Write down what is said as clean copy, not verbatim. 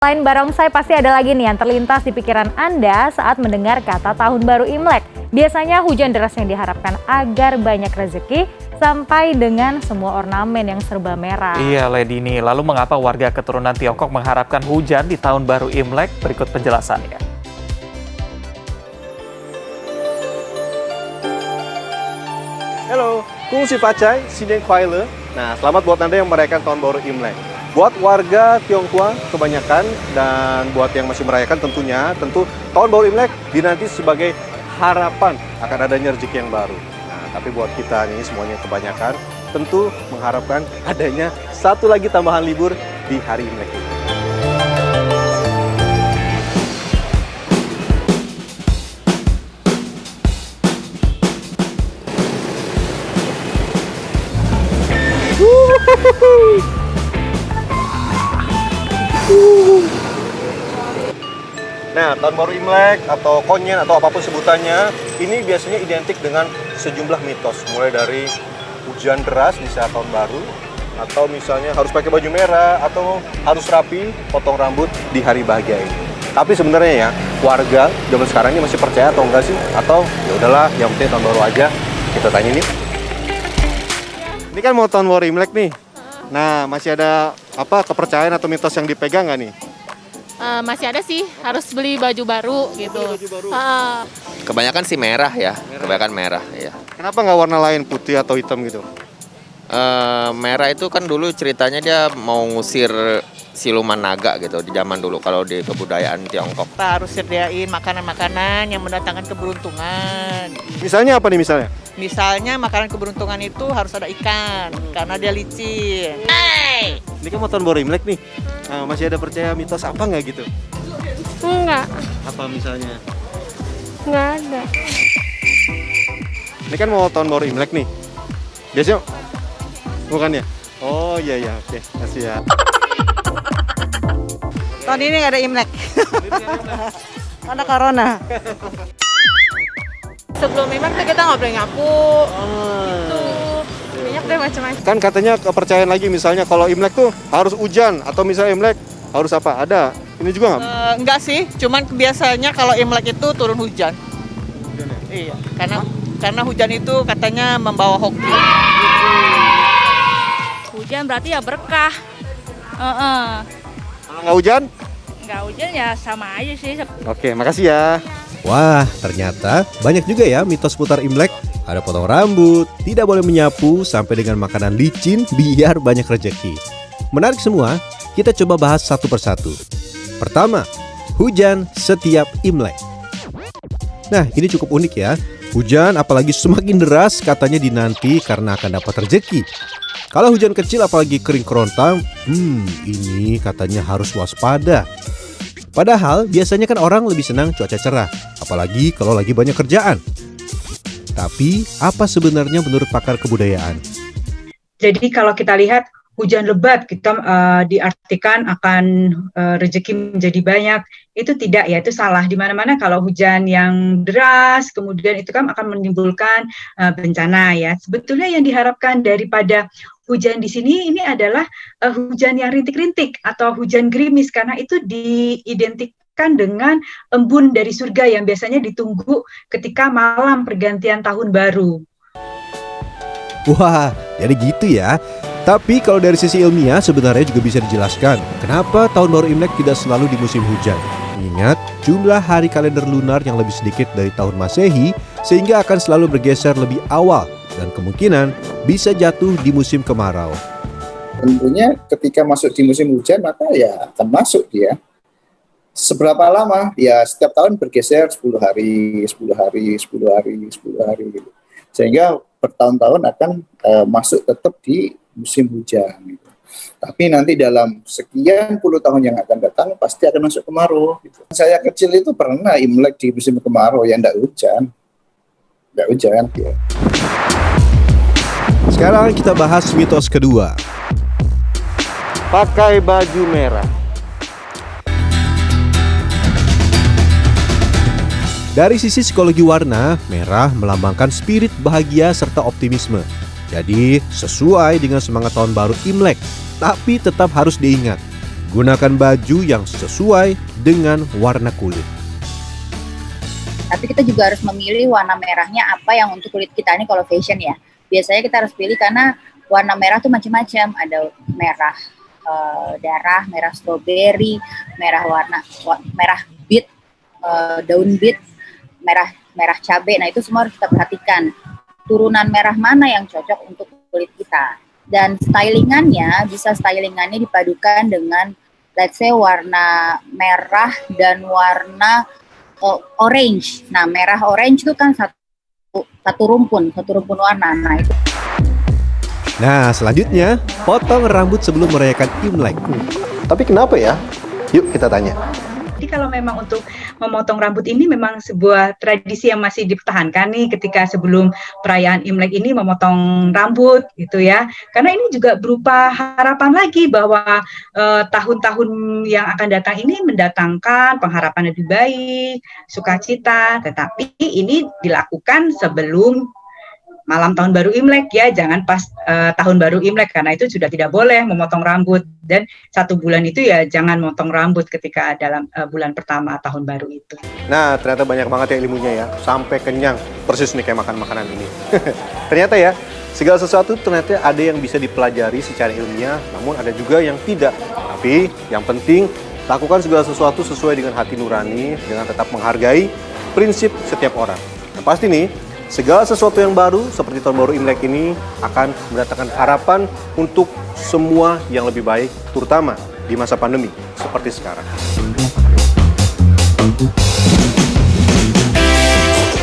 Selain barongsai, pasti ada lagi nih yang terlintas di pikiran Anda saat mendengar kata Tahun Baru Imlek. Biasanya hujan deras yang diharapkan agar banyak rezeki sampai dengan semua ornamen yang serba merah. Iya, Ledini. Lalu mengapa warga keturunan Tiongkok mengharapkan hujan di Tahun Baru Imlek? Berikut penjelasannya. Halo, Kung Si Facai, Sineng Kuai Le. Nah, selamat buat Anda yang merayakan Tahun Baru Imlek. Buat warga Tionghoa kebanyakan dan buat yang masih merayakan tentu Tahun Baru Imlek dinanti sebagai harapan akan adanya rezeki yang baru. Nah, tapi buat kita ini semuanya kebanyakan tentu mengharapkan adanya satu lagi tambahan libur di hari Imlek ini. Nah, Tahun Baru Imlek atau Konyen atau apapun sebutannya, ini biasanya identik dengan sejumlah mitos. Mulai dari hujan deras di saat Tahun Baru, atau misalnya harus pakai baju merah, atau harus rapi, potong rambut di hari bahagia ini. Tapi sebenarnya ya, warga zaman sekarang ini masih percaya atau enggak sih? Atau ya udahlah, yang penting Tahun Baru aja. Kita tanya nih. Ini kan mau Tahun Baru Imlek nih. Nah, masih ada apa kepercayaan atau mitos yang dipegang nggak nih? Masih ada sih, harus beli baju baru gitu. Beli baju baru. Kebanyakan sih merah ya, kebanyakan merah ya. Kenapa nggak warna lain, putih atau hitam gitu? Merah itu kan dulu ceritanya dia mau ngusir siluman naga gitu di zaman dulu kalau di kebudayaan Tiongkok. Kita harus sediain makanan-makanan yang mendatangkan keberuntungan. Misalnya apa nih misalnya? Misalnya makanan keberuntungan itu harus ada ikan karena dia licin. Ini kan mau Tahun Baru Imlek nih. Nah, masih ada percaya mitos apa nggak gitu? Enggak, Apa misalnya? enggak ada. Ini kan mau Tahun Baru Imlek nih. Biasanya bukan ya? Oh iya, oke. Kasih ya. Tahun ini nggak ada Imlek. Karena corona. Sebelum Imlek tuh kita nggak boleh nyapu. Gitu. Banyak deh macam-macam. Kan katanya kepercayaan lagi misalnya kalau Imlek tuh harus hujan atau misalnya Imlek harus apa? Ada. Ini juga nggak? Enggak sih, cuman biasanya kalau Imlek itu turun hujan. Iya, karena hujan itu katanya membawa hoki. Hujan berarti ya berkah. Kalau nggak hujan? Nggak hujan ya sama aja sih. Oke, makasih ya. Wah, ternyata banyak juga ya mitos putar Imlek. Ada potong rambut, tidak boleh menyapu, sampai dengan makanan licin biar banyak rezeki. Menarik semua, kita coba bahas satu persatu. Pertama, hujan setiap Imlek. Nah, ini cukup unik ya. Hujan apalagi semakin deras katanya dinanti karena akan dapat rezeki. Kalau hujan kecil apalagi kering kerontang, ini katanya harus waspada. Padahal biasanya kan orang lebih senang cuaca cerah, apalagi kalau lagi banyak kerjaan. Tapi apa sebenarnya menurut pakar kebudayaan? Jadi kalau kita lihat hujan lebat kita diartikan akan rezeki menjadi banyak, itu tidak ya, itu salah. Di mana-mana kalau hujan yang deras kemudian itu kan akan menimbulkan bencana ya. Sebetulnya yang diharapkan daripada hujan di sini ini adalah hujan yang rintik-rintik atau hujan gerimis, karena itu diidentikan dengan embun dari surga yang biasanya ditunggu ketika malam pergantian tahun baru. Wah, jadi gitu ya. Tapi kalau dari sisi ilmiah sebenarnya juga bisa dijelaskan kenapa Tahun Baru Imlek tidak selalu di musim hujan. Ingat, jumlah hari kalender lunar yang lebih sedikit dari tahun Masehi sehingga akan selalu bergeser lebih awal dan kemungkinan bisa jatuh di musim kemarau. Tentunya ketika masuk di musim hujan maka ya akan masuk dia. Seberapa lama? Ya setiap tahun bergeser 10 hari gitu. Sehingga bertahun-tahun akan masuk tetap di musim hujan gitu. Tapi nanti dalam sekian puluh tahun yang akan datang pasti akan masuk kemarau gitu. Saya kecil itu pernah Imlek di musim kemarau yang enggak hujan ya. Sekarang kita bahas mitos kedua. Pakai baju merah. Dari sisi psikologi warna, merah melambangkan spirit bahagia serta optimisme. Jadi, sesuai dengan semangat tahun baru Imlek. Tapi tetap harus diingat, Gunakan baju yang sesuai dengan warna kulit. Tapi kita juga harus memilih warna merahnya apa yang untuk kulit kita. Ini kalau fashion ya. Biasanya kita harus pilih karena warna merah tuh macam-macam. Ada merah darah, merah stroberi, merah beet, daun beet, merah cabai. Nah, itu semua harus kita perhatikan. Turunan merah mana yang cocok untuk kulit kita. Dan stylingannya dipadukan dengan let's say warna merah dan warna orange. Nah, merah orange itu kan satu rumpun warna. Nah, itu. Nah, selanjutnya potong rambut sebelum merayakan Imlek. Tapi kenapa ya? Yuk kita tanya. Jadi kalau memang untuk memotong rambut ini memang sebuah tradisi yang masih dipertahankan nih ketika sebelum perayaan Imlek ini memotong rambut gitu ya. Karena ini juga berupa harapan lagi bahwa tahun-tahun yang akan datang ini mendatangkan pengharapan lebih baik, sukacita. Tetapi ini dilakukan sebelum malam tahun baru Imlek ya, jangan pas tahun baru Imlek karena itu sudah tidak boleh memotong rambut, dan 1 bulan itu ya jangan motong rambut ketika dalam bulan pertama tahun baru itu. Nah, ternyata banyak banget ya ilmunya ya, sampai kenyang persis nih kayak makan makanan ini. Ternyata ya, segala sesuatu ternyata ada yang bisa dipelajari secara ilmiah, namun ada juga yang tidak. Tapi yang penting lakukan segala sesuatu sesuai dengan hati nurani, dengan tetap menghargai prinsip setiap orang. Yang pasti nih, segala sesuatu yang baru seperti tahun baru Imlek ini akan mendatangkan harapan untuk semua yang lebih baik, terutama di masa pandemi seperti sekarang.